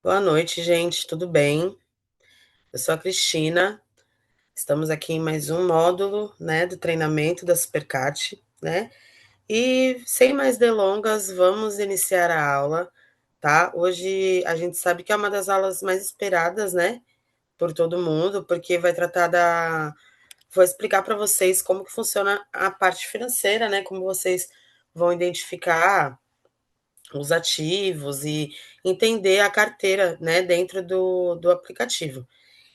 Boa noite, gente. Tudo bem? Eu sou a Cristina. Estamos aqui em mais um módulo, né, do treinamento da Supercat, né? E sem mais delongas, vamos iniciar a aula, tá? Hoje a gente sabe que é uma das aulas mais esperadas, né, por todo mundo, porque vai tratar da vou explicar para vocês como que funciona a parte financeira, né? Como vocês vão identificar os ativos e entender a carteira, né, dentro do aplicativo.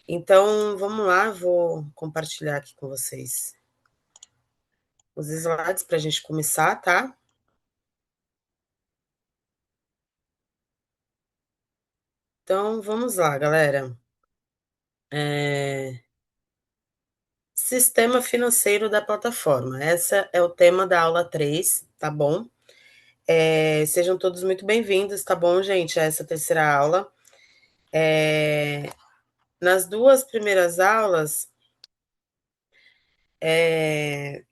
Então, vamos lá, vou compartilhar aqui com vocês os slides para a gente começar, tá? Então, vamos lá, galera. É, Sistema financeiro da plataforma. Esse é o tema da aula 3, tá bom? Sejam todos muito bem-vindos, tá bom, gente? A essa terceira aula. É, Nas duas primeiras aulas, é,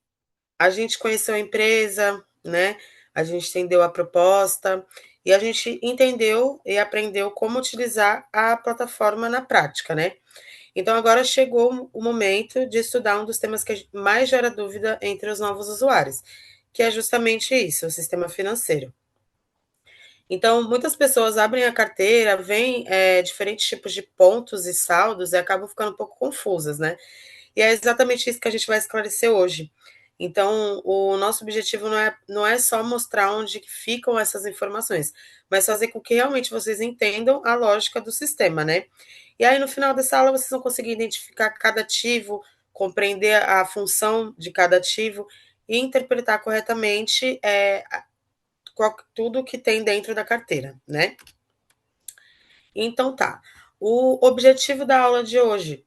a gente conheceu a empresa, né? A gente entendeu a proposta e a gente entendeu e aprendeu como utilizar a plataforma na prática, né? Então agora chegou o momento de estudar um dos temas que mais gera dúvida entre os novos usuários, que é justamente isso, o sistema financeiro. Então, muitas pessoas abrem a carteira, veem diferentes tipos de pontos e saldos e acabam ficando um pouco confusas, né? E é exatamente isso que a gente vai esclarecer hoje. Então, o nosso objetivo não é só mostrar onde ficam essas informações, mas fazer com que realmente vocês entendam a lógica do sistema, né? E aí, no final dessa aula, vocês vão conseguir identificar cada ativo, compreender a função de cada ativo e interpretar corretamente tudo que tem dentro da carteira, né? Então tá. O objetivo da aula de hoje,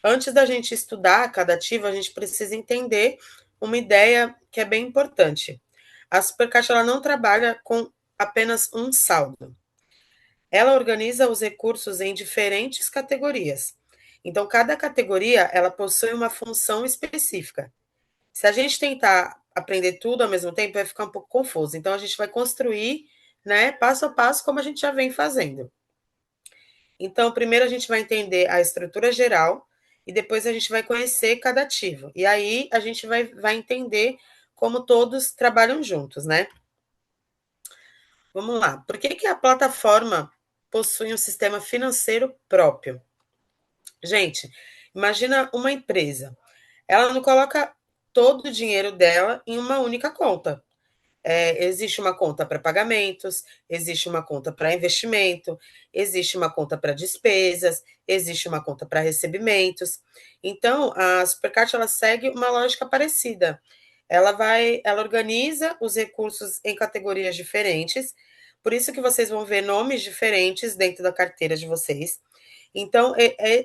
antes da gente estudar cada ativo, a gente precisa entender uma ideia que é bem importante. A Supercaixa ela não trabalha com apenas um saldo. Ela organiza os recursos em diferentes categorias. Então, cada categoria ela possui uma função específica. Se a gente tentar aprender tudo ao mesmo tempo, vai ficar um pouco confuso. Então, a gente vai construir, né, passo a passo, como a gente já vem fazendo. Então, primeiro a gente vai entender a estrutura geral e depois a gente vai conhecer cada ativo. E aí a gente vai entender como todos trabalham juntos, né? Vamos lá. Por que a plataforma possui um sistema financeiro próprio? Gente, imagina uma empresa. Ela não coloca todo o dinheiro dela em uma única conta. Existe uma conta para pagamentos, existe uma conta para investimento, existe uma conta para despesas, existe uma conta para recebimentos. Então, a Supercard ela segue uma lógica parecida. Ela organiza os recursos em categorias diferentes, por isso que vocês vão ver nomes diferentes dentro da carteira de vocês. Então,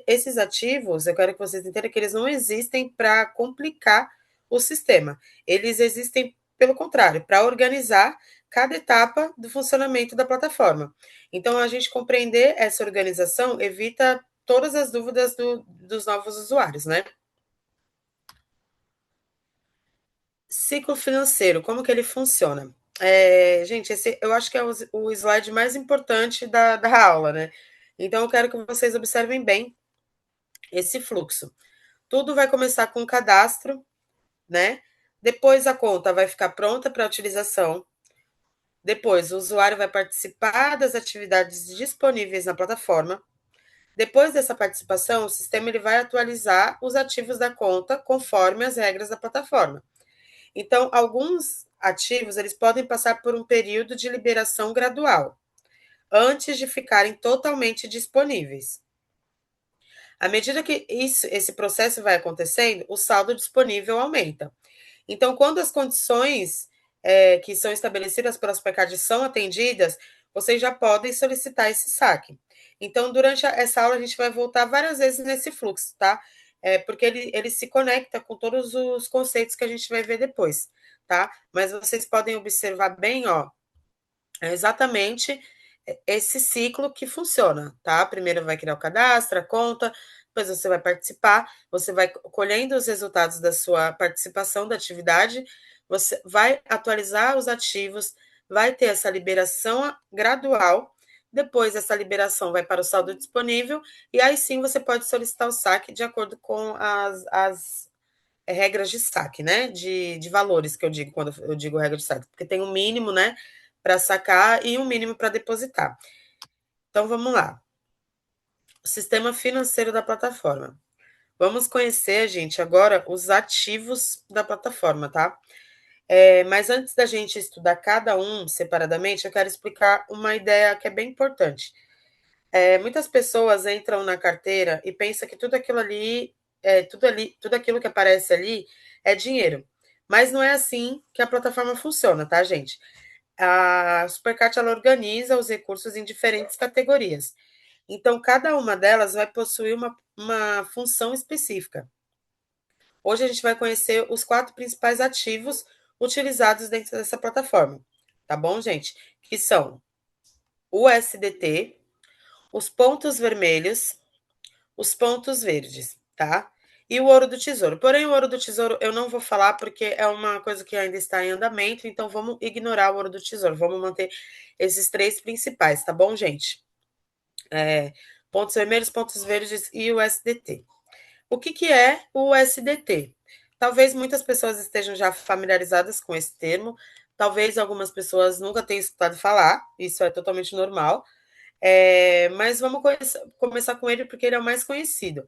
esses ativos, eu quero que vocês entendam que eles não existem para complicar o sistema. Eles existem, pelo contrário, para organizar cada etapa do funcionamento da plataforma. Então, a gente compreender essa organização evita todas as dúvidas dos novos usuários, né? Ciclo financeiro, como que ele funciona? Gente, esse eu acho que é o slide mais importante da aula, né? Então, eu quero que vocês observem bem esse fluxo. Tudo vai começar com um cadastro, né? Depois a conta vai ficar pronta para utilização. Depois o usuário vai participar das atividades disponíveis na plataforma. Depois dessa participação, o sistema ele vai atualizar os ativos da conta conforme as regras da plataforma. Então, alguns ativos eles podem passar por um período de liberação gradual antes de ficarem totalmente disponíveis. À medida que esse processo vai acontecendo, o saldo disponível aumenta. Então, quando as condições que são estabelecidas pelas PECAD são atendidas, vocês já podem solicitar esse saque. Então, durante essa aula, a gente vai voltar várias vezes nesse fluxo, tá? Porque ele se conecta com todos os conceitos que a gente vai ver depois, tá? Mas vocês podem observar bem, ó, é exatamente esse ciclo que funciona, tá? Primeiro vai criar o cadastro, a conta, depois você vai participar, você vai colhendo os resultados da sua participação da atividade, você vai atualizar os ativos, vai ter essa liberação gradual, depois essa liberação vai para o saldo disponível, e aí sim você pode solicitar o saque de acordo com as regras de saque, né? De valores que eu digo quando eu digo regra de saque, porque tem um mínimo, né, para sacar e um mínimo para depositar. Então vamos lá. O sistema financeiro da plataforma. Vamos conhecer, gente, agora os ativos da plataforma, tá? Mas antes da gente estudar cada um separadamente, eu quero explicar uma ideia que é bem importante. Muitas pessoas entram na carteira e pensam que tudo aquilo que aparece ali é dinheiro. Mas não é assim que a plataforma funciona, tá, gente? A Supercat ela organiza os recursos em diferentes categorias. Então, cada uma delas vai possuir uma função específica. Hoje a gente vai conhecer os 4 principais ativos utilizados dentro dessa plataforma, tá bom, gente? Que são o USDT, os pontos vermelhos, os pontos verdes, tá? E o ouro do tesouro. Porém, o ouro do tesouro eu não vou falar porque é uma coisa que ainda está em andamento, então vamos ignorar o ouro do tesouro. Vamos manter esses 3 principais, tá bom, gente? Pontos vermelhos, pontos verdes e o USDT. O que, que é o USDT? Talvez muitas pessoas estejam já familiarizadas com esse termo, talvez algumas pessoas nunca tenham escutado falar, isso é totalmente normal, mas vamos começar com ele porque ele é o mais conhecido.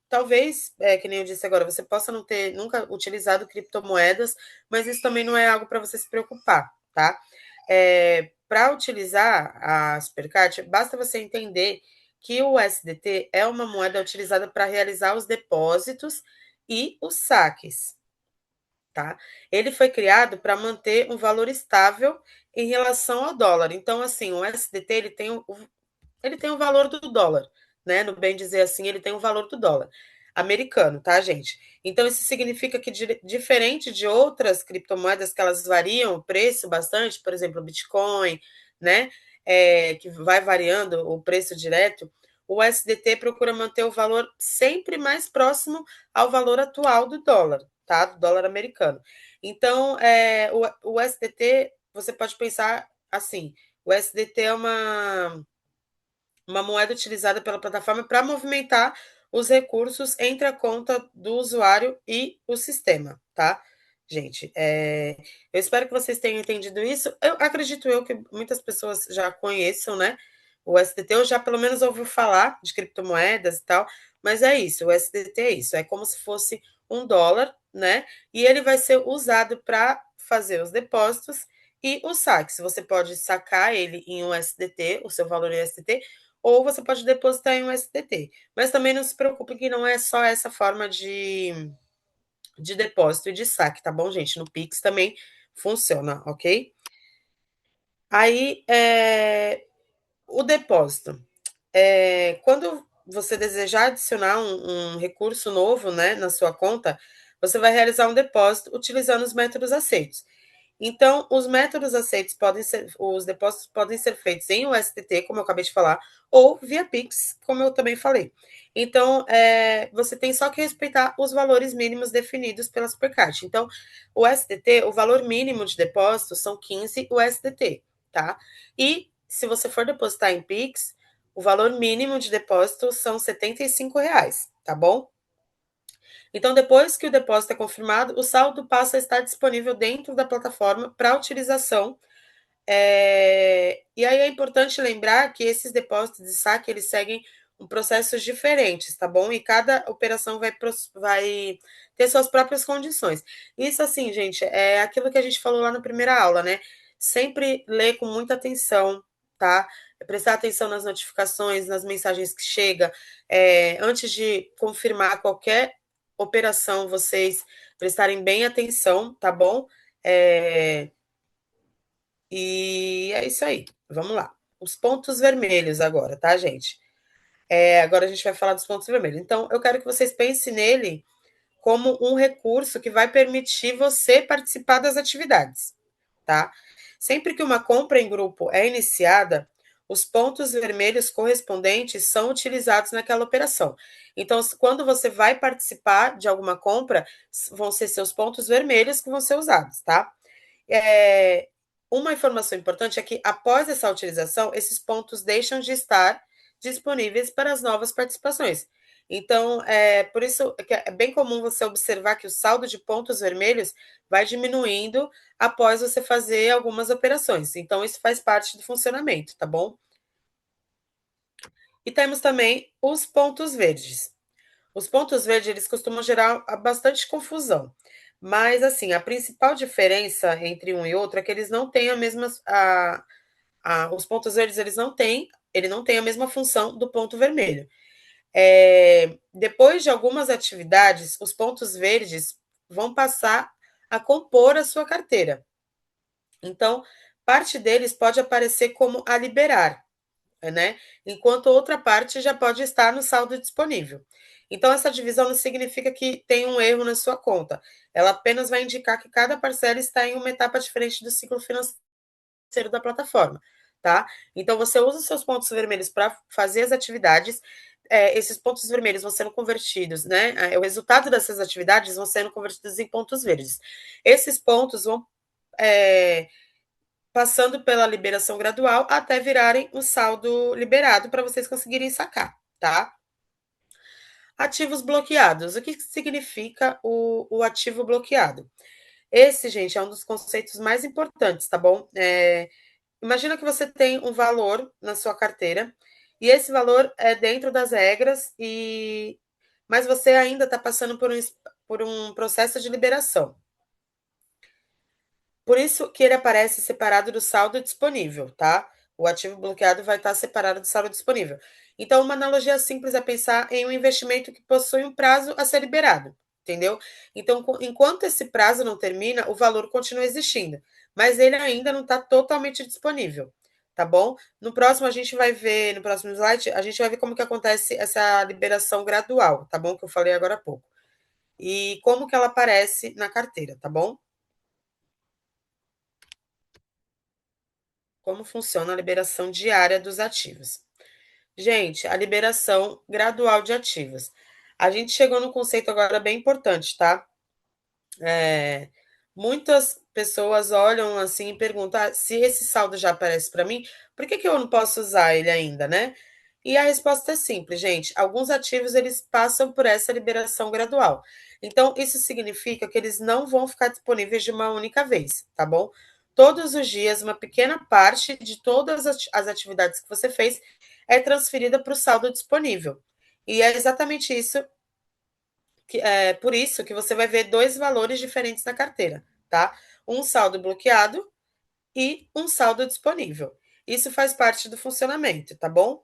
Talvez, que nem eu disse agora, você possa não ter nunca utilizado criptomoedas, mas isso também não é algo para você se preocupar, tá? Para utilizar a Supercard, basta você entender que o USDT é uma moeda utilizada para realizar os depósitos e os saques, tá? Ele foi criado para manter um valor estável em relação ao dólar. Então, assim, o USDT ele tem o valor do dólar, né? No bem dizer assim, ele tem o valor do dólar americano, tá, gente? Então, isso significa que, diferente de outras criptomoedas que elas variam o preço bastante, por exemplo, o Bitcoin, né? Que vai variando o preço direto, o USDT procura manter o valor sempre mais próximo ao valor atual do dólar, tá? Do dólar americano. Então, o USDT, você pode pensar assim, o USDT é uma moeda utilizada pela plataforma para movimentar os recursos entre a conta do usuário e o sistema, tá? Gente, eu espero que vocês tenham entendido isso. Eu acredito que muitas pessoas já conheçam, né? O SDT, ou já pelo menos ouviu falar de criptomoedas e tal, mas é isso, o SDT é isso, é como se fosse um dólar, né? E ele vai ser usado para fazer os depósitos e os saques. Você pode sacar ele em um SDT, o seu valor em SDT, ou você pode depositar em um SDT. Mas também não se preocupe que não é só essa forma de depósito e de saque, tá bom, gente? No Pix também funciona, ok? Aí, o depósito. Quando você desejar adicionar um recurso novo, né, na sua conta, você vai realizar um depósito utilizando os métodos aceitos. Então, os métodos aceitos os depósitos podem ser feitos em USDT, como eu acabei de falar, ou via Pix, como eu também falei. Então, você tem só que respeitar os valores mínimos definidos pela Supercard. Então, o USDT, o valor mínimo de depósito são 15 USDT, tá? E se você for depositar em Pix, o valor mínimo de depósito são R$ 75, tá bom? Então, depois que o depósito é confirmado, o saldo passa a estar disponível dentro da plataforma para utilização. E aí é importante lembrar que esses depósitos de saque eles seguem processos diferentes, tá bom? E cada operação vai ter suas próprias condições. Isso, assim, gente, é aquilo que a gente falou lá na primeira aula, né? Sempre ler com muita atenção, tá? Prestar atenção nas notificações, nas mensagens que chegam. Antes de confirmar qualquer operação, vocês prestarem bem atenção, tá bom? E é isso aí. Vamos lá. Os pontos vermelhos agora, tá, gente? Agora a gente vai falar dos pontos vermelhos. Então, eu quero que vocês pensem nele como um recurso que vai permitir você participar das atividades, tá? Sempre que uma compra em grupo é iniciada, os pontos vermelhos correspondentes são utilizados naquela operação. Então, quando você vai participar de alguma compra, vão ser seus pontos vermelhos que vão ser usados, tá? Uma informação importante é que, após essa utilização, esses pontos deixam de estar disponíveis para as novas participações. Então, por isso que é bem comum você observar que o saldo de pontos vermelhos vai diminuindo após você fazer algumas operações. Então, isso faz parte do funcionamento, tá bom? E temos também os pontos verdes. Os pontos verdes, eles costumam gerar bastante confusão. Mas, assim, a principal diferença entre um e outro é que eles não têm a mesma. Os pontos verdes, ele não tem a mesma função do ponto vermelho. Depois de algumas atividades, os pontos verdes vão passar a compor a sua carteira. Então, parte deles pode aparecer como a liberar, né? Enquanto outra parte já pode estar no saldo disponível. Então, essa divisão não significa que tem um erro na sua conta. Ela apenas vai indicar que cada parcela está em uma etapa diferente do ciclo financeiro da plataforma, tá? Então, você usa os seus pontos vermelhos para fazer as atividades. Esses pontos vermelhos vão sendo convertidos, né? O resultado dessas atividades vão sendo convertidos em pontos verdes. Esses pontos vão é, passando pela liberação gradual até virarem o saldo liberado para vocês conseguirem sacar, tá? Ativos bloqueados. O que significa o ativo bloqueado? Esse, gente, é um dos conceitos mais importantes, tá bom? Imagina que você tem um valor na sua carteira e esse valor é dentro das regras mas você ainda está passando por um processo de liberação. Por isso que ele aparece separado do saldo disponível, tá? O ativo bloqueado vai estar separado do saldo disponível. Então, uma analogia simples é pensar em um investimento que possui um prazo a ser liberado, entendeu? Então, enquanto esse prazo não termina, o valor continua existindo, mas ele ainda não está totalmente disponível, tá bom? No próximo slide, a gente vai ver como que acontece essa liberação gradual, tá bom? Que eu falei agora há pouco. E como que ela aparece na carteira, tá bom? Como funciona a liberação diária dos ativos? Gente, a liberação gradual de ativos. A gente chegou num conceito agora bem importante, tá? É, muitas pessoas olham assim e perguntam: se esse saldo já aparece para mim, por que que eu não posso usar ele ainda, né? E a resposta é simples, gente. Alguns ativos eles passam por essa liberação gradual. Então, isso significa que eles não vão ficar disponíveis de uma única vez, tá bom? Todos os dias, uma pequena parte de todas as atividades que você fez é transferida para o saldo disponível. E é exatamente isso por isso que você vai ver dois valores diferentes na carteira, tá? Um saldo bloqueado e um saldo disponível. Isso faz parte do funcionamento, tá bom?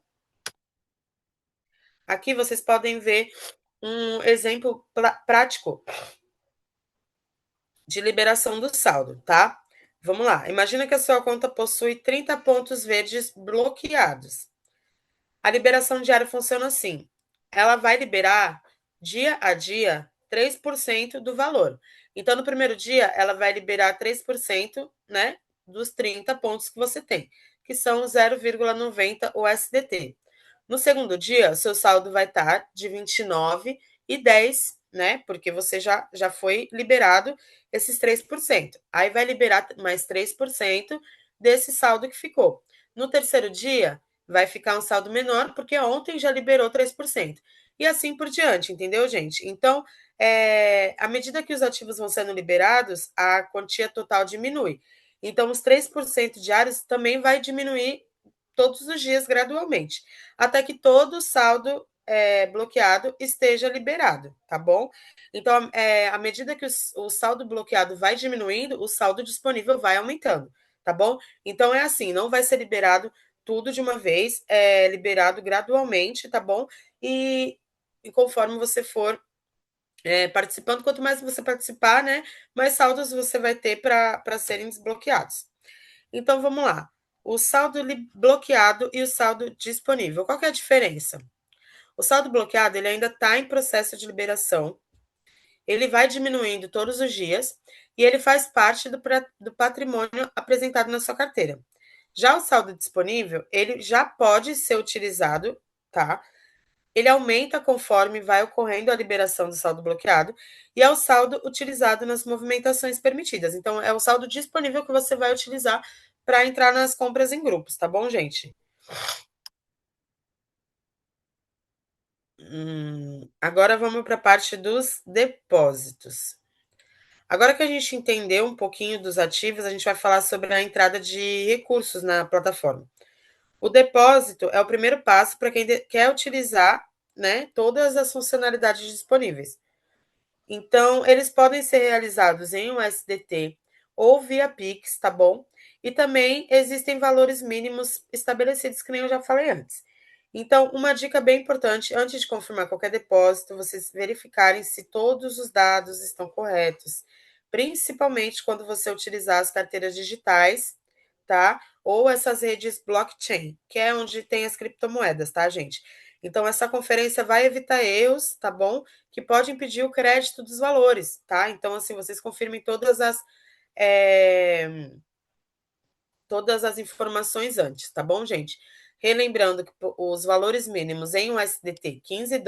Aqui vocês podem ver um exemplo prático de liberação do saldo, tá? Vamos lá. Imagina que a sua conta possui 30 pontos verdes bloqueados. A liberação diária funciona assim: ela vai liberar dia a dia 3% do valor. Então, no primeiro dia, ela vai liberar 3%, né, dos 30 pontos que você tem, que são 0,90 USDT. No segundo dia, seu saldo vai estar de 29,10, né? Porque você já foi liberado esses 3%. Aí vai liberar mais 3% desse saldo que ficou. No terceiro dia, vai ficar um saldo menor, porque ontem já liberou 3%. E assim por diante, entendeu, gente? Então, à medida que os ativos vão sendo liberados, a quantia total diminui. Então, os 3% diários também vai diminuir todos os dias gradualmente, até que todo o saldo bloqueado esteja liberado, tá bom? Então, à medida que o saldo bloqueado vai diminuindo, o saldo disponível vai aumentando, tá bom? Então, é assim, não vai ser liberado tudo de uma vez, é liberado gradualmente, tá bom? E conforme você for participando, quanto mais você participar, né, mais saldos você vai ter para serem desbloqueados. Então, vamos lá. O saldo bloqueado e o saldo disponível. Qual que é a diferença? O saldo bloqueado ele ainda está em processo de liberação. Ele vai diminuindo todos os dias e ele faz parte do patrimônio apresentado na sua carteira. Já o saldo disponível, ele já pode ser utilizado, tá? ele aumenta conforme vai ocorrendo a liberação do saldo bloqueado e é o saldo utilizado nas movimentações permitidas. Então, é o saldo disponível que você vai utilizar para entrar nas compras em grupos, tá bom, gente? Agora vamos para a parte dos depósitos. Agora que a gente entendeu um pouquinho dos ativos, a gente vai falar sobre a entrada de recursos na plataforma. O depósito é o primeiro passo para quem quer utilizar, né, todas as funcionalidades disponíveis. Então, eles podem ser realizados em USDT ou via Pix, tá bom? E também existem valores mínimos estabelecidos, que nem eu já falei antes. Então, uma dica bem importante, antes de confirmar qualquer depósito, vocês verificarem se todos os dados estão corretos, principalmente quando você utilizar as carteiras digitais, tá? Ou essas redes blockchain, que é onde tem as criptomoedas, tá, gente? Então, essa conferência vai evitar erros, tá bom? Que pode impedir o crédito dos valores, tá? Então, assim, vocês confirmem é, todas as informações antes, tá bom, gente? Relembrando que os valores mínimos em USDT, US$ 15,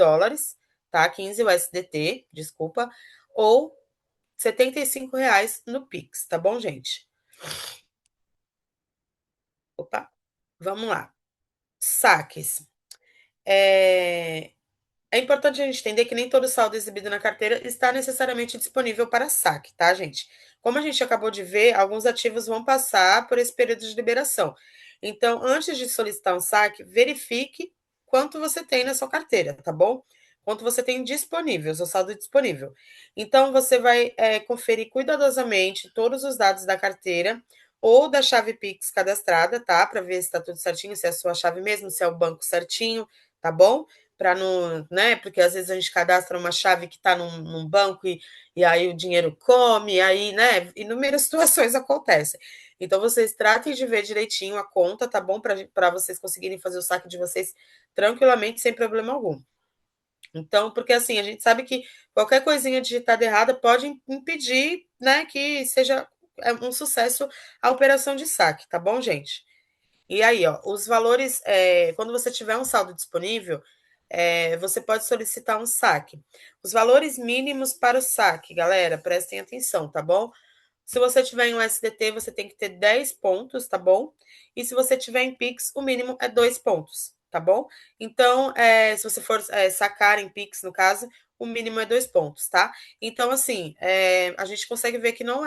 tá? 15 USDT, desculpa, ou R$ 75 no Pix, tá bom, gente? Opa, vamos lá. Saques. É, É importante a gente entender que nem todo saldo exibido na carteira está necessariamente disponível para saque, tá, gente? Como a gente acabou de ver, alguns ativos vão passar por esse período de liberação. Então, antes de solicitar um saque, verifique quanto você tem na sua carteira, tá bom? Quanto você tem disponível, seu saldo disponível. Então, você vai conferir cuidadosamente todos os dados da carteira ou da chave Pix cadastrada, tá? Para ver se está tudo certinho, se é a sua chave mesmo, se é o banco certinho, tá bom? Para não, né? Porque às vezes a gente cadastra uma chave que está num banco e aí o dinheiro come, aí, né? Inúmeras situações acontecem. Então, vocês tratem de ver direitinho a conta, tá bom? Para vocês conseguirem fazer o saque de vocês tranquilamente, sem problema algum. Então, porque assim, a gente sabe que qualquer coisinha digitada errada pode impedir, né, que seja um sucesso a operação de saque, tá bom, gente? E aí, ó, os valores, quando você tiver um saldo disponível, você pode solicitar um saque. Os valores mínimos para o saque, galera, prestem atenção, tá bom? Se você tiver em USDT, você tem que ter 10 pontos, tá bom? E se você tiver em Pix, o mínimo é 2 pontos, tá bom? Então, se você for sacar em Pix, no caso, o mínimo é 2 pontos, tá? Então, assim, a gente consegue ver que não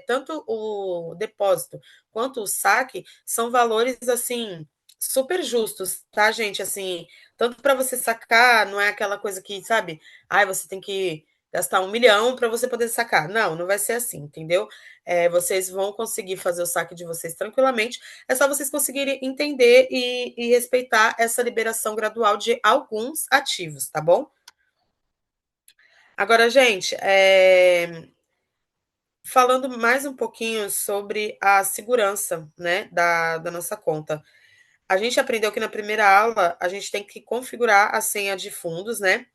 tanto o depósito quanto o saque são valores, assim, super justos, tá, gente? Assim, tanto para você sacar, não é aquela coisa que, sabe? Ai, você tem que gastar 1 milhão para você poder sacar. Não, não vai ser assim, entendeu? Vocês vão conseguir fazer o saque de vocês tranquilamente. É só vocês conseguirem entender e respeitar essa liberação gradual de alguns ativos, tá bom? Agora, gente, falando mais um pouquinho sobre a segurança, né, da nossa conta. A gente aprendeu que na primeira aula a gente tem que configurar a senha de fundos, né?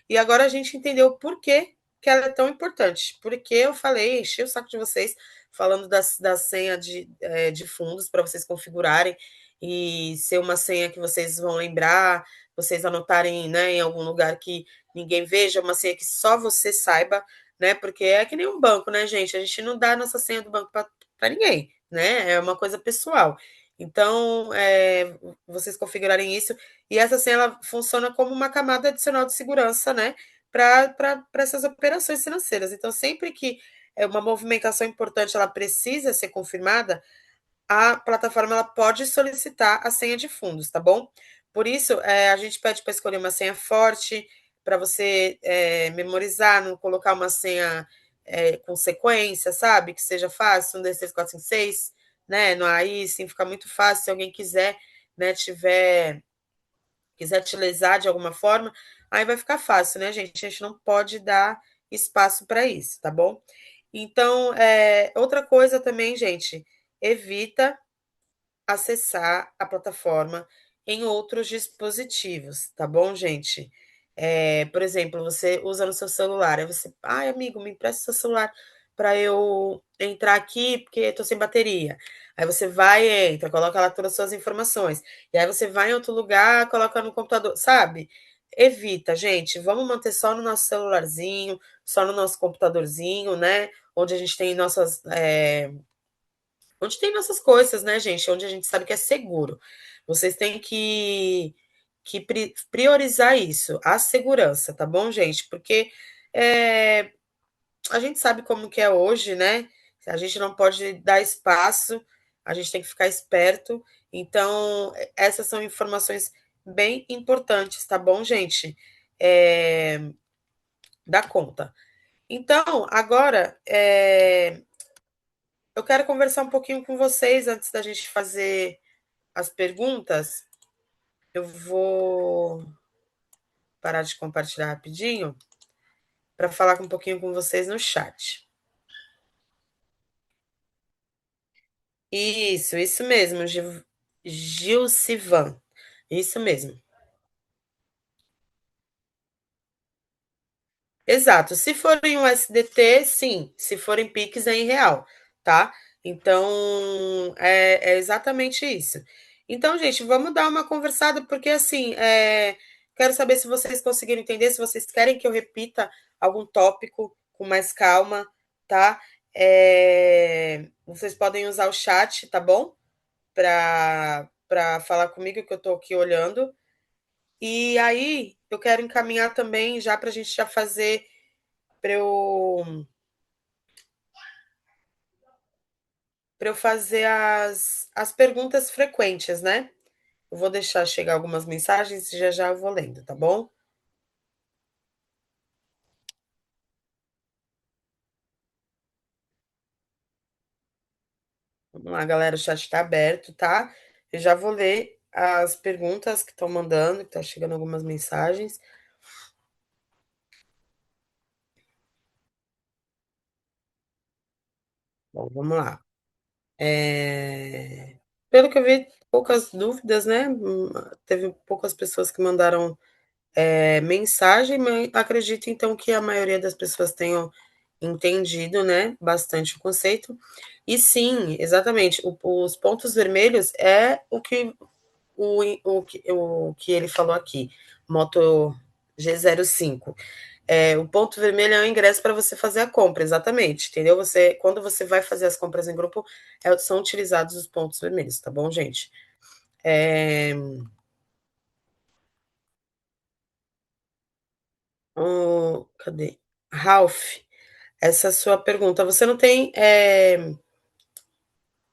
E agora a gente entendeu por que, que ela é tão importante. Porque eu falei, enchi o saco de vocês falando da senha de fundos para vocês configurarem e ser uma senha que vocês vão lembrar, vocês anotarem, né, em algum lugar que ninguém veja, uma senha que só você saiba, né? Porque é que nem um banco, né, gente? A gente não dá a nossa senha do banco para ninguém, né? É uma coisa pessoal. Então, vocês configurarem isso, e essa senha ela funciona como uma camada adicional de segurança, né? Para essas operações financeiras. Então, sempre que uma movimentação importante ela precisa ser confirmada, a plataforma ela pode solicitar a senha de fundos, tá bom? Por isso, a gente pede para escolher uma senha forte, para você memorizar, não colocar uma senha com sequência, sabe? Que seja fácil, 1, 2, 3, 4, 5, 6, né? No aí, sim, fica muito fácil. Se alguém quiser, né, quiser utilizar de alguma forma, aí vai ficar fácil, né, gente? A gente não pode dar espaço para isso, tá bom? Então, outra coisa também, gente, evita acessar a plataforma em outros dispositivos, tá bom, gente? Por exemplo, você usa no seu celular, aí você, ai, amigo, me empresta seu celular para eu entrar aqui, porque estou sem bateria. Aí você vai, entra, coloca lá todas as suas informações. E aí você vai em outro lugar, coloca no computador, sabe? evita, gente, vamos manter só no nosso celularzinho, só no nosso computadorzinho, né? Onde a gente tem onde tem nossas coisas, né, gente? Onde a gente sabe que é seguro. Vocês têm que priorizar isso, a segurança, tá bom, gente? Porque é, a gente sabe como que é hoje, né? A gente não pode dar espaço, a gente tem que ficar esperto. Então, essas são informações bem importantes, tá bom, gente? É, dá conta. Então, agora, eu quero conversar um pouquinho com vocês antes da gente fazer as perguntas. Eu vou parar de compartilhar rapidinho para falar um pouquinho com vocês no chat. Isso mesmo, Gilcivan. Isso mesmo. Exato. Se for em USDT, sim. Se for em Pix, é em real, tá? Então, é exatamente isso. Então, gente, vamos dar uma conversada, porque assim, quero saber se vocês conseguiram entender, se vocês querem que eu repita algum tópico com mais calma, tá? Vocês podem usar o chat, tá bom? Para falar comigo, que eu estou aqui olhando. E aí, eu quero encaminhar também, já para a gente já fazer, para eu, para eu fazer as perguntas frequentes, né? Eu vou deixar chegar algumas mensagens e já já eu vou lendo, tá bom? Vamos lá, galera, o chat está aberto, tá? Eu já vou ler as perguntas que estão mandando, que tá chegando algumas mensagens. Bom, vamos lá. Pelo que eu vi, poucas dúvidas, né? Teve poucas pessoas que mandaram mensagem, mas acredito então que a maioria das pessoas tenham entendido, né, bastante o conceito. E sim, exatamente, os pontos vermelhos é o que ele falou aqui, Moto G05. O ponto vermelho é o ingresso para você fazer a compra, exatamente, entendeu? Quando você vai fazer as compras em grupo, são utilizados os pontos vermelhos, tá bom, gente? É, cadê? Ralph, essa sua pergunta. Você não tem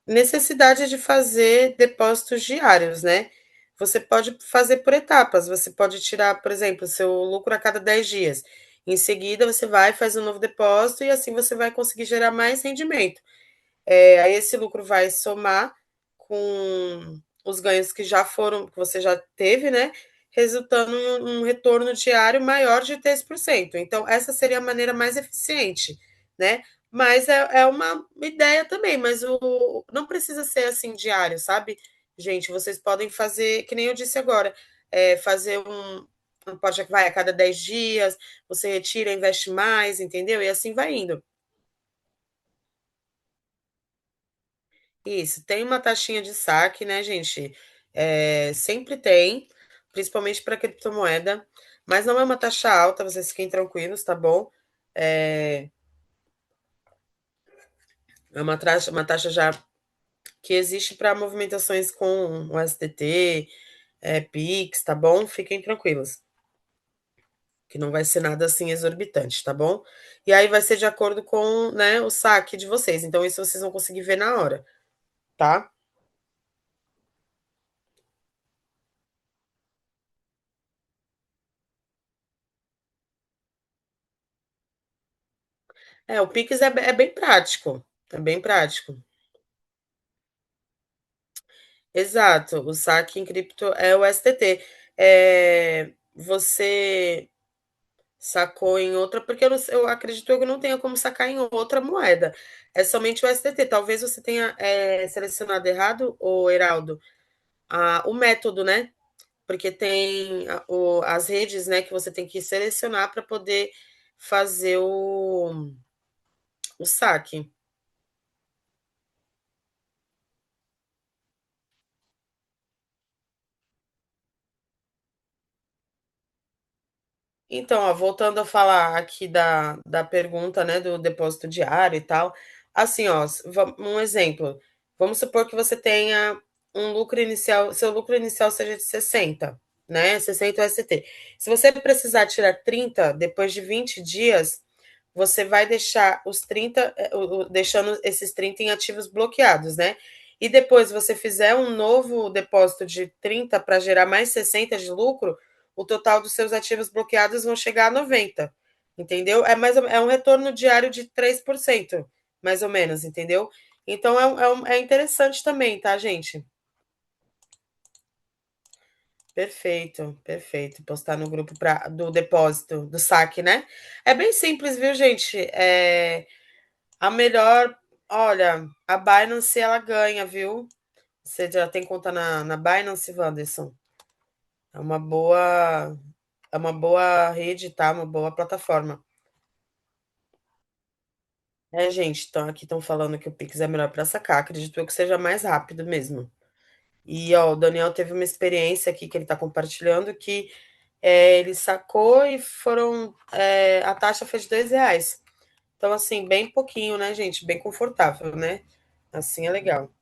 necessidade de fazer depósitos diários, né? Você pode fazer por etapas. Você pode tirar, por exemplo, seu lucro a cada 10 dias. Em seguida, você vai, faz um novo depósito e assim você vai conseguir gerar mais rendimento. Aí esse lucro vai somar com os ganhos que já foram, que você já teve, né? Resultando em um retorno diário maior de 3%. Então, essa seria a maneira mais eficiente, né? Mas é uma ideia também, mas não precisa ser assim diário, sabe? Gente, vocês podem fazer, que nem eu disse agora, fazer um pode vai a cada 10 dias, você retira, investe mais, entendeu? E assim vai indo. Isso, tem uma taxinha de saque, né, gente? Sempre tem, principalmente para criptomoeda, mas não é uma taxa alta, vocês fiquem tranquilos, tá bom? É, é uma taxa já que existe para movimentações com o SDT, Pix, tá bom? Fiquem tranquilos, que não vai ser nada assim exorbitante, tá bom? E aí vai ser de acordo com, né, o saque de vocês, então isso vocês vão conseguir ver na hora, tá? O Pix é bem prático, é bem prático. Exato, o saque em cripto é o STT. Você sacou em outra, porque eu acredito que eu não tenha como sacar em outra moeda. É somente o STT. Talvez você tenha selecionado errado, o Heraldo, o método, né? Porque tem as redes, né, que você tem que selecionar para poder fazer o saque. Então, ó, voltando a falar aqui da pergunta, né, do depósito diário e tal. Assim, ó, um exemplo. Vamos supor que você tenha um lucro inicial, seu lucro inicial seja de 60, né? 60 UST. Se você precisar tirar 30 depois de 20 dias, você vai deixar os 30, deixando esses 30 em ativos bloqueados, né? E depois você fizer um novo depósito de 30 para gerar mais 60 de lucro, o total dos seus ativos bloqueados vão chegar a 90, entendeu? É um retorno diário de 3%, mais ou menos, entendeu? Então é interessante também, tá, gente? Perfeito, perfeito. Postar no grupo do depósito, do saque, né? É bem simples, viu, gente? A melhor, olha, a Binance ela ganha, viu? Você já tem conta na Binance, Wanderson? É uma boa, é uma boa rede, tá? Uma boa plataforma. É, gente, então aqui estão falando que o Pix é melhor para sacar. Acredito eu que seja mais rápido mesmo. E ó, o Daniel teve uma experiência aqui que ele está compartilhando que ele sacou e a taxa foi de R$ 2. Então, assim, bem pouquinho, né, gente? Bem confortável, né? Assim é legal.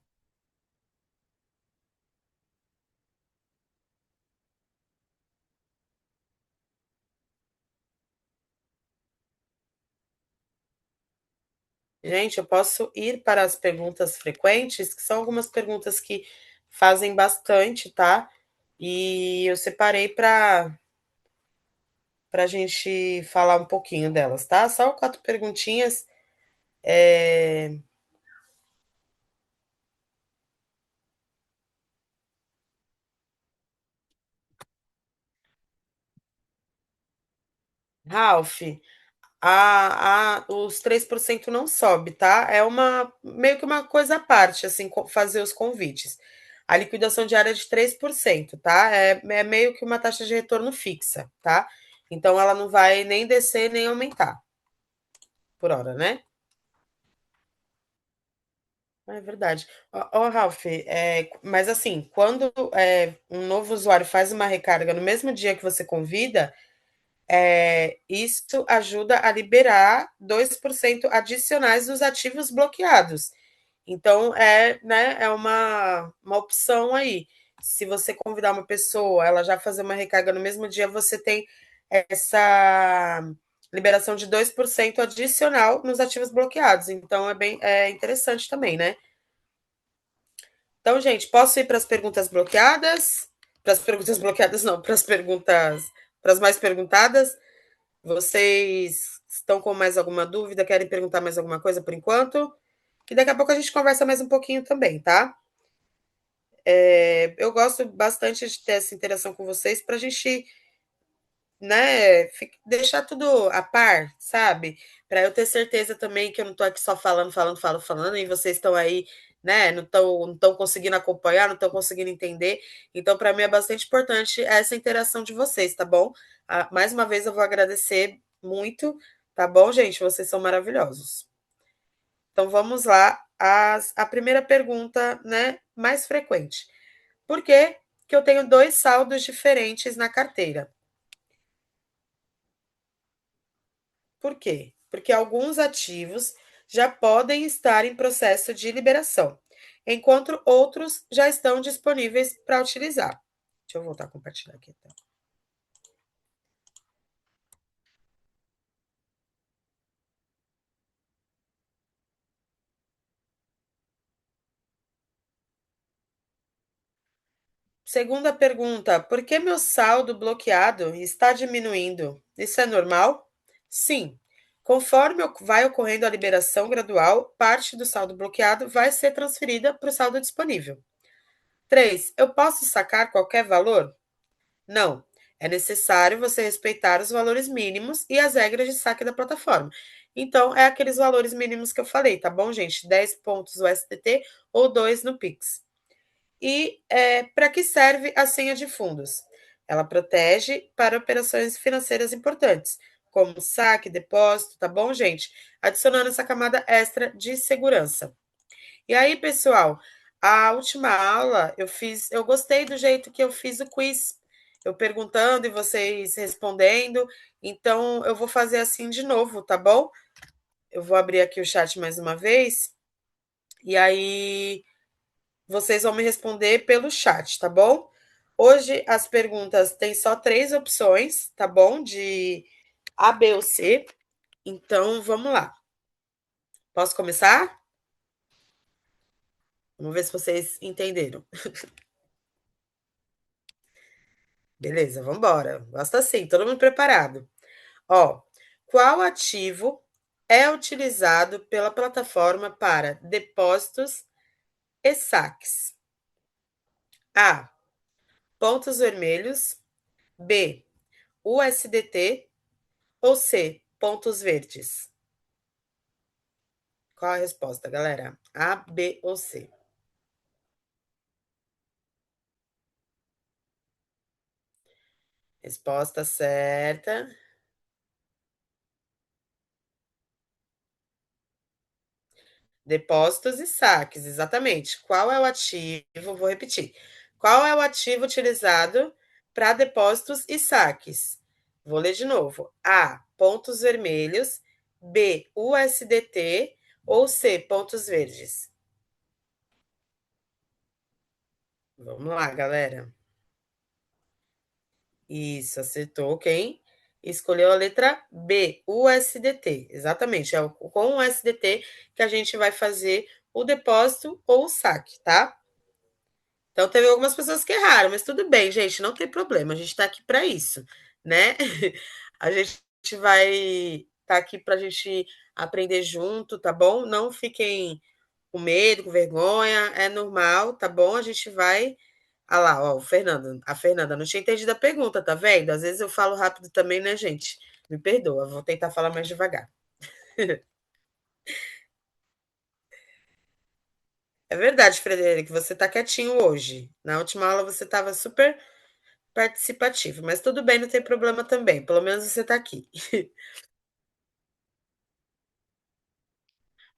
Gente, eu posso ir para as perguntas frequentes, que são algumas perguntas que fazem bastante, tá? E eu separei para a gente falar um pouquinho delas, tá? Só quatro perguntinhas. É... Ralph, os 3% não sobe, tá? É uma meio que uma coisa à parte, assim, fazer os convites. A liquidação diária é de 3%, tá? É meio que uma taxa de retorno fixa, tá? Então ela não vai nem descer nem aumentar por hora, né? É verdade. Ó, Ralph, mas assim, quando um novo usuário faz uma recarga no mesmo dia que você convida, isso ajuda a liberar 2% adicionais dos ativos bloqueados. Então, né, é uma opção aí. Se você convidar uma pessoa, ela já fazer uma recarga no mesmo dia, você tem essa liberação de 2% adicional nos ativos bloqueados. Então, é interessante também, né? Então, gente, posso ir para as perguntas bloqueadas? Para as perguntas bloqueadas, não, para as mais perguntadas. Vocês estão com mais alguma dúvida? Querem perguntar mais alguma coisa por enquanto? Que daqui a pouco a gente conversa mais um pouquinho também, tá? Eu gosto bastante de ter essa interação com vocês para a gente, né, deixar tudo a par, sabe? Para eu ter certeza também que eu não estou aqui só falando, falando, falando, falando, e vocês estão aí, né, não estão conseguindo acompanhar, não estão conseguindo entender. Então, para mim é bastante importante essa interação de vocês, tá bom? Mais uma vez eu vou agradecer muito, tá bom, gente? Vocês são maravilhosos. Então vamos lá. A primeira pergunta, né, mais frequente. Por que que eu tenho dois saldos diferentes na carteira? Por quê? Porque alguns ativos já podem estar em processo de liberação, enquanto outros já estão disponíveis para utilizar. Deixa eu voltar a compartilhar aqui. Tá? Segunda pergunta: por que meu saldo bloqueado está diminuindo? Isso é normal? Sim. Conforme vai ocorrendo a liberação gradual, parte do saldo bloqueado vai ser transferida para o saldo disponível. 3. Eu posso sacar qualquer valor? Não. É necessário você respeitar os valores mínimos e as regras de saque da plataforma. Então, é aqueles valores mínimos que eu falei, tá bom, gente? 10 pontos o STT ou 2 no Pix. E para que serve a senha de fundos? Ela protege para operações financeiras importantes, como saque, depósito, tá bom, gente? Adicionando essa camada extra de segurança. E aí, pessoal, a última aula eu gostei do jeito que eu fiz o quiz, eu perguntando e vocês respondendo. Então, eu vou fazer assim de novo, tá bom? Eu vou abrir aqui o chat mais uma vez, e aí vocês vão me responder pelo chat, tá bom? Hoje as perguntas têm só três opções, tá bom? De A, B ou C. Então, vamos lá. Posso começar? Vamos ver se vocês entenderam. Beleza, vamos embora. Gosta assim, todo mundo preparado. Ó, qual ativo é utilizado pela plataforma para depósitos e saques? A. Pontos vermelhos. B. USDT. Ou C. Pontos verdes? Qual a resposta, galera? A, B ou C? Resposta certa. Depósitos e saques, exatamente. Qual é o ativo? Vou repetir. Qual é o ativo utilizado para depósitos e saques? Vou ler de novo. A. Pontos vermelhos. B. USDT. Ou C. Pontos verdes. Vamos lá, galera. Isso, acertou quem? Escolheu a letra B, USDT. Exatamente, é com o USDT que a gente vai fazer o depósito ou o saque, tá? Então, teve algumas pessoas que erraram, mas tudo bem, gente, não tem problema, a gente está aqui para isso, né? A gente vai estar aqui para a gente aprender junto, tá bom? Não fiquem com medo, com vergonha, é normal, tá bom? A gente vai. Ah lá, ó, o Fernando, a Fernanda não tinha entendido a pergunta, tá vendo? Às vezes eu falo rápido também, né, gente? Me perdoa, vou tentar falar mais devagar. É verdade, Frederico, você tá quietinho hoje. Na última aula você estava super participativo, mas tudo bem, não tem problema também. Pelo menos você tá aqui.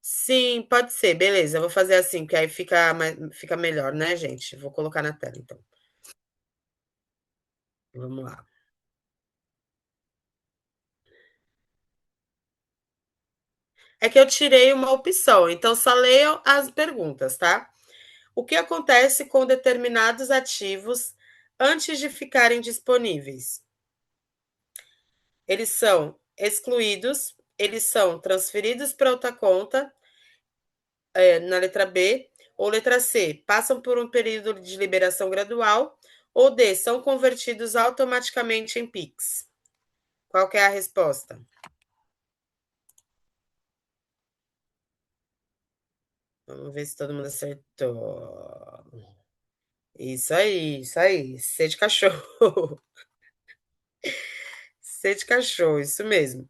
Sim, pode ser, beleza. Eu vou fazer assim, que aí fica melhor, né, gente? Vou colocar na tela, então. Vamos lá. É que eu tirei uma opção, então só leio as perguntas, tá? O que acontece com determinados ativos antes de ficarem disponíveis? Eles são excluídos, eles são transferidos para outra conta, na letra B, ou letra C, passam por um período de liberação gradual, ou D, são convertidos automaticamente em PIX. Qual que é a resposta? Vamos ver se todo mundo acertou. Isso aí. C de cachorro. C de cachorro, isso mesmo.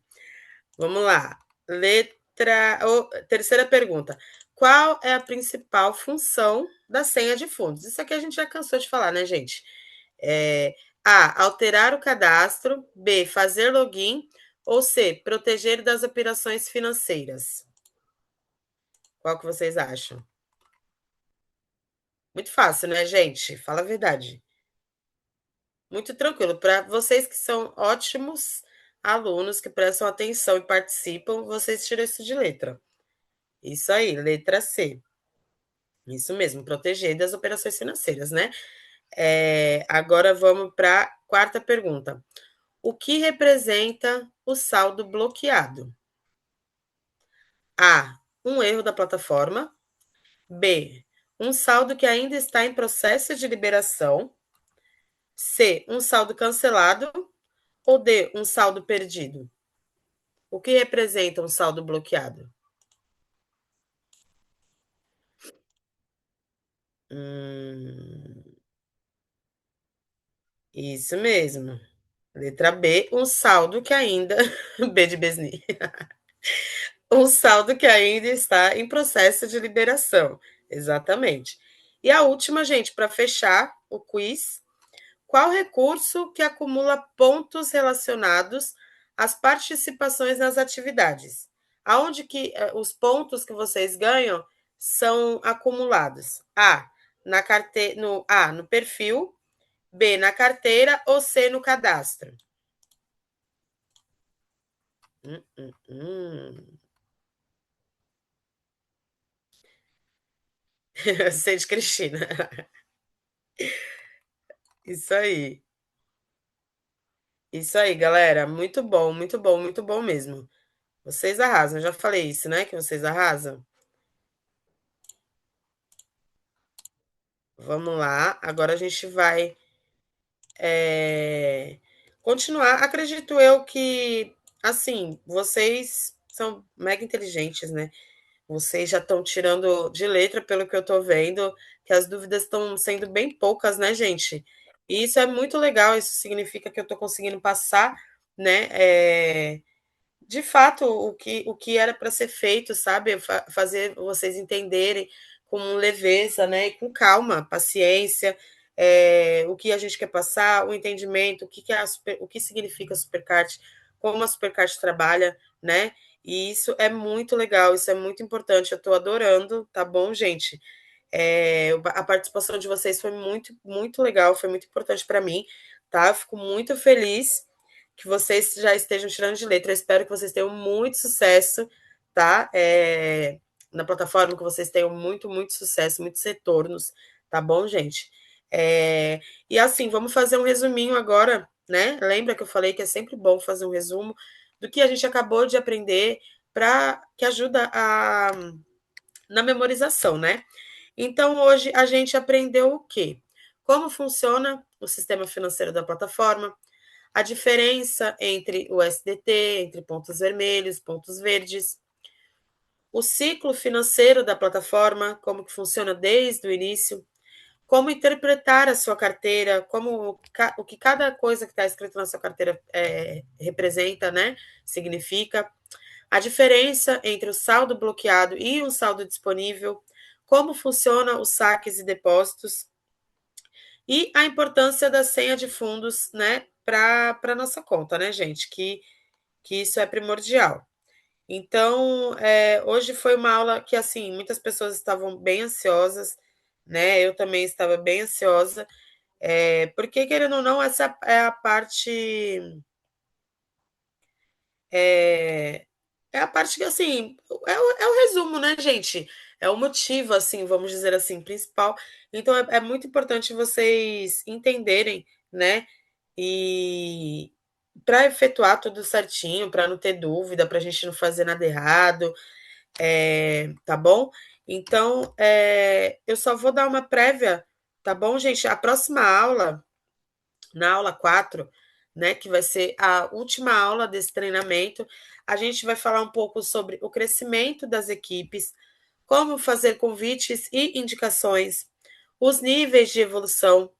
Vamos lá. Terceira pergunta. Qual é a principal função da senha de fundos? Isso aqui a gente já cansou de falar, né, gente? É, A. Alterar o cadastro. B. Fazer login. Ou C. Proteger das operações financeiras. Qual que vocês acham? Muito fácil, né, gente? Fala a verdade. Muito tranquilo. Para vocês que são ótimos alunos, que prestam atenção e participam, vocês tiram isso de letra. Isso aí, letra C. Isso mesmo, proteger das operações financeiras, né? Agora vamos para a quarta pergunta. O que representa o saldo bloqueado? A. Um erro da plataforma. B. Um saldo que ainda está em processo de liberação. C. Um saldo cancelado. Ou D. Um saldo perdido? O que representa um saldo bloqueado? Hum, isso mesmo. Letra B, um saldo que ainda. B de Besni. Um saldo que ainda está em processo de liberação. Exatamente. E a última, gente, para fechar o quiz. Qual recurso que acumula pontos relacionados às participações nas atividades? Aonde que os pontos que vocês ganham são acumulados? No perfil, B na carteira ou C no cadastro? Hum. Sei de Cristina. Isso aí. Isso aí, galera. Muito bom, muito bom, muito bom mesmo. Vocês arrasam. Eu já falei isso, né? Que vocês arrasam. Vamos lá. Agora a gente vai continuar. Acredito eu que, assim, vocês são mega inteligentes, né? Vocês já estão tirando de letra, pelo que eu tô vendo, que as dúvidas estão sendo bem poucas, né, gente? E isso é muito legal. Isso significa que eu tô conseguindo passar, né? De fato, o que era para ser feito, sabe? Fazer vocês entenderem com leveza, né? E com calma, paciência, o que a gente quer passar, o entendimento, o que significa a Supercard, como a Supercard trabalha, né? E isso é muito legal, isso é muito importante. Eu estou adorando, tá bom, gente? A participação de vocês foi muito, muito legal, foi muito importante para mim, tá? Eu fico muito feliz que vocês já estejam tirando de letra. Eu espero que vocês tenham muito sucesso, tá? Na plataforma, que vocês tenham muito, muito sucesso, muitos retornos, tá bom, gente? É, e assim, vamos fazer um resuminho agora, né? Lembra que eu falei que é sempre bom fazer um resumo do que a gente acabou de aprender para que ajuda na memorização, né? Então, hoje a gente aprendeu o quê? Como funciona o sistema financeiro da plataforma, a diferença entre o SDT, entre pontos vermelhos, pontos verdes, o ciclo financeiro da plataforma, como que funciona desde o início, como interpretar a sua carteira, como o que cada coisa que está escrito na sua carteira representa, né? Significa, a diferença entre o saldo bloqueado e o saldo disponível, como funciona os saques e depósitos, e a importância da senha de fundos, né, para nossa conta, né, gente? Que isso é primordial. Então, hoje foi uma aula que, assim, muitas pessoas estavam bem ansiosas, né? Eu também estava bem ansiosa, porque, querendo ou não, essa é a parte. É, é a parte que, assim, é o resumo, né, gente? É o motivo, assim, vamos dizer assim, principal. Então, é muito importante vocês entenderem, né? E para efetuar tudo certinho, para não ter dúvida, para a gente não fazer nada errado, tá bom? Então, eu só vou dar uma prévia, tá bom, gente? A próxima aula, na aula 4, né, que vai ser a última aula desse treinamento, a gente vai falar um pouco sobre o crescimento das equipes, como fazer convites e indicações, os níveis de evolução,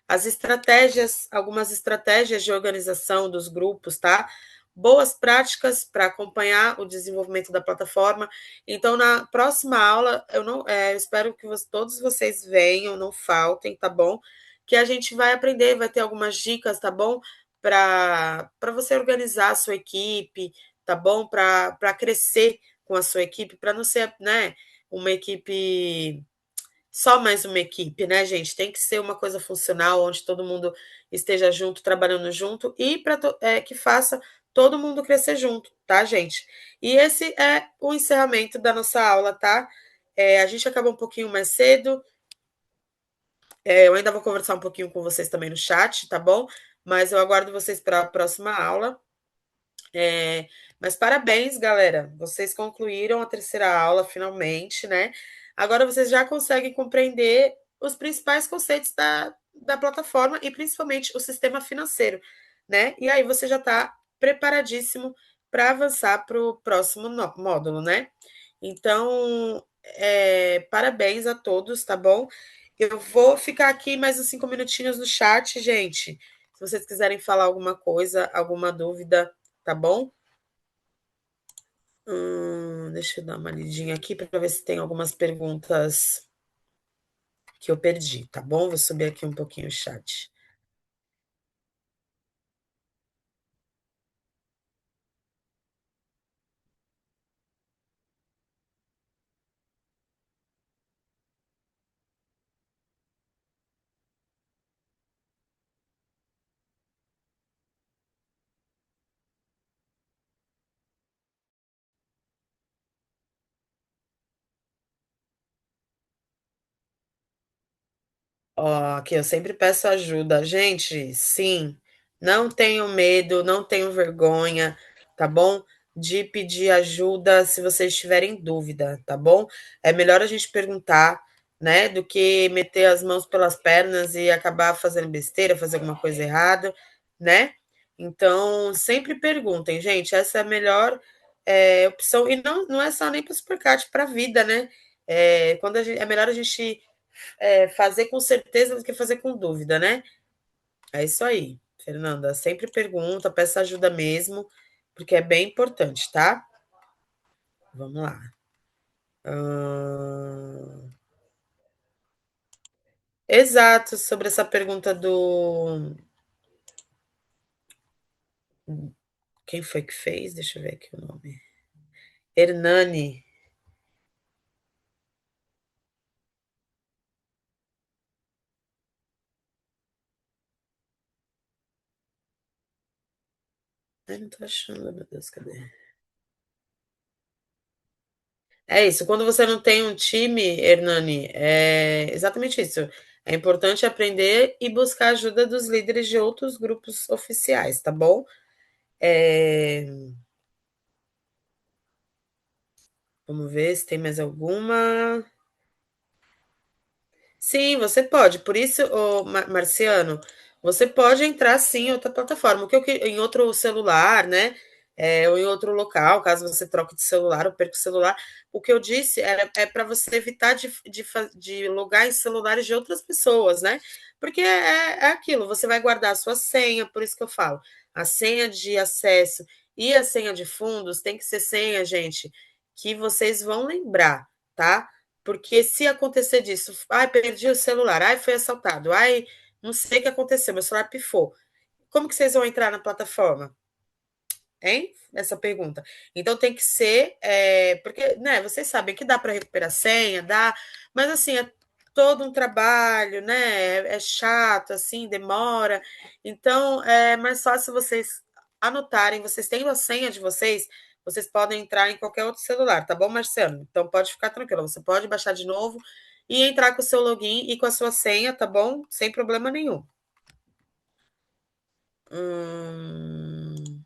as estratégias, algumas estratégias de organização dos grupos, tá? Boas práticas para acompanhar o desenvolvimento da plataforma. Então, na próxima aula, eu espero que todos vocês venham, não faltem, tá bom? Que a gente vai aprender, vai ter algumas dicas, tá bom? Para você organizar a sua equipe, tá bom? Para crescer com a sua equipe, para não ser, né, uma equipe, só mais uma equipe, né, gente? Tem que ser uma coisa funcional, onde todo mundo esteja junto, trabalhando junto, e que faça todo mundo crescer junto, tá, gente? E esse é o encerramento da nossa aula, tá? A gente acabou um pouquinho mais cedo. Eu ainda vou conversar um pouquinho com vocês também no chat, tá bom? Mas eu aguardo vocês para a próxima aula. Mas parabéns, galera. Vocês concluíram a terceira aula finalmente, né? Agora vocês já conseguem compreender os principais conceitos da plataforma e principalmente o sistema financeiro, né? E aí você já está preparadíssimo para avançar para o próximo módulo, né? Então, parabéns a todos, tá bom? Eu vou ficar aqui mais uns 5 minutinhos no chat, gente. Se vocês quiserem falar alguma coisa, alguma dúvida, tá bom? Deixa eu dar uma lidinha aqui para ver se tem algumas perguntas que eu perdi, tá bom? Vou subir aqui um pouquinho o chat. Ó, aqui eu sempre peço ajuda. Gente, sim, não tenham medo, não tenham vergonha, tá bom? De pedir ajuda se vocês tiverem dúvida, tá bom? É melhor a gente perguntar, né, do que meter as mãos pelas pernas e acabar fazendo besteira, fazer alguma coisa errada, né? Então, sempre perguntem, gente. Essa é a melhor opção. E não é só nem para o supercard, para a vida, né? É melhor a gente fazer com certeza do que fazer com dúvida, né? É isso aí, Fernanda. Sempre pergunta, peça ajuda mesmo, porque é bem importante, tá? Vamos lá. Exato, sobre essa pergunta do. Quem foi que fez? Deixa eu ver aqui o nome. Hernani. Ai, não tô achando, meu Deus, cadê? É isso, quando você não tem um time, Hernani, é exatamente isso. É importante aprender e buscar ajuda dos líderes de outros grupos oficiais, tá bom? É, vamos ver se tem mais alguma. Sim, você pode. Por isso, ô, Marciano, você pode entrar sim em outra plataforma, em outro celular, né? Ou em outro local, caso você troque de celular ou perca o celular. O que eu disse para você evitar de logar em celulares de outras pessoas, né? Porque é aquilo, você vai guardar a sua senha, por isso que eu falo, a senha de acesso e a senha de fundos tem que ser senha, gente, que vocês vão lembrar, tá? Porque se acontecer disso, ai, perdi o celular, ai, foi assaltado, ai, não sei o que aconteceu, meu celular pifou. Como que vocês vão entrar na plataforma? Hein? Essa pergunta. Então tem que ser, porque, né, vocês sabem que dá para recuperar senha, dá, mas assim, é todo um trabalho, né? É chato, assim, demora. Então é mais fácil vocês anotarem, vocês têm a senha de vocês, vocês podem entrar em qualquer outro celular, tá bom, Marciano? Então pode ficar tranquilo, você pode baixar de novo e entrar com o seu login e com a sua senha, tá bom? Sem problema nenhum. Hum...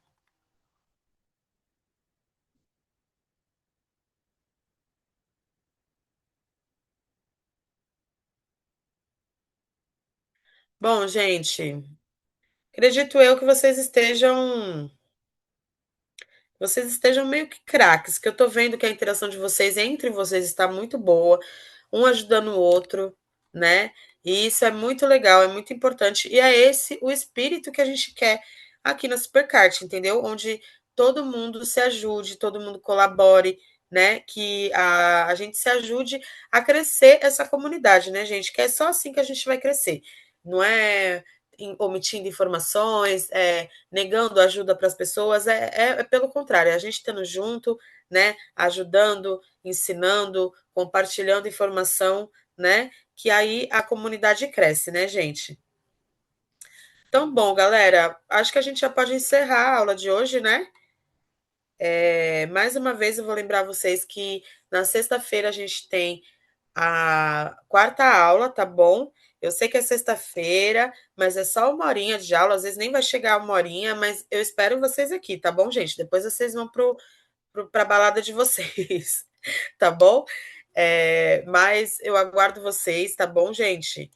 Bom, gente, acredito eu que vocês estejam meio que craques, que eu tô vendo que a interação de vocês entre vocês está muito boa, um ajudando o outro, né? E isso é muito legal, é muito importante. E é esse o espírito que a gente quer aqui na Supercart, entendeu? Onde todo mundo se ajude, todo mundo colabore, né? Que a gente se ajude a crescer essa comunidade, né, gente? Que é só assim que a gente vai crescer. Não é omitindo informações, negando ajuda para as pessoas, é pelo contrário, é a gente estando junto, né, ajudando, ensinando, compartilhando informação, né, que aí a comunidade cresce, né, gente? Então, bom, galera, acho que a gente já pode encerrar a aula de hoje, né? Mais uma vez eu vou lembrar vocês que na sexta-feira a gente tem a quarta aula, tá bom? Eu sei que é sexta-feira, mas é só uma horinha de aula, às vezes nem vai chegar uma horinha, mas eu espero vocês aqui, tá bom, gente? Depois vocês vão pra balada de vocês, tá bom? Mas eu aguardo vocês, tá bom, gente?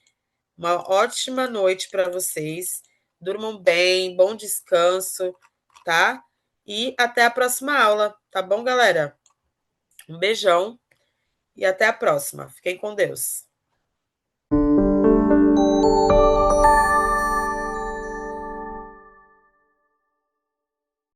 Uma ótima noite para vocês. Durmam bem, bom descanso, tá? E até a próxima aula, tá bom, galera? Um beijão e até a próxima. Fiquem com Deus.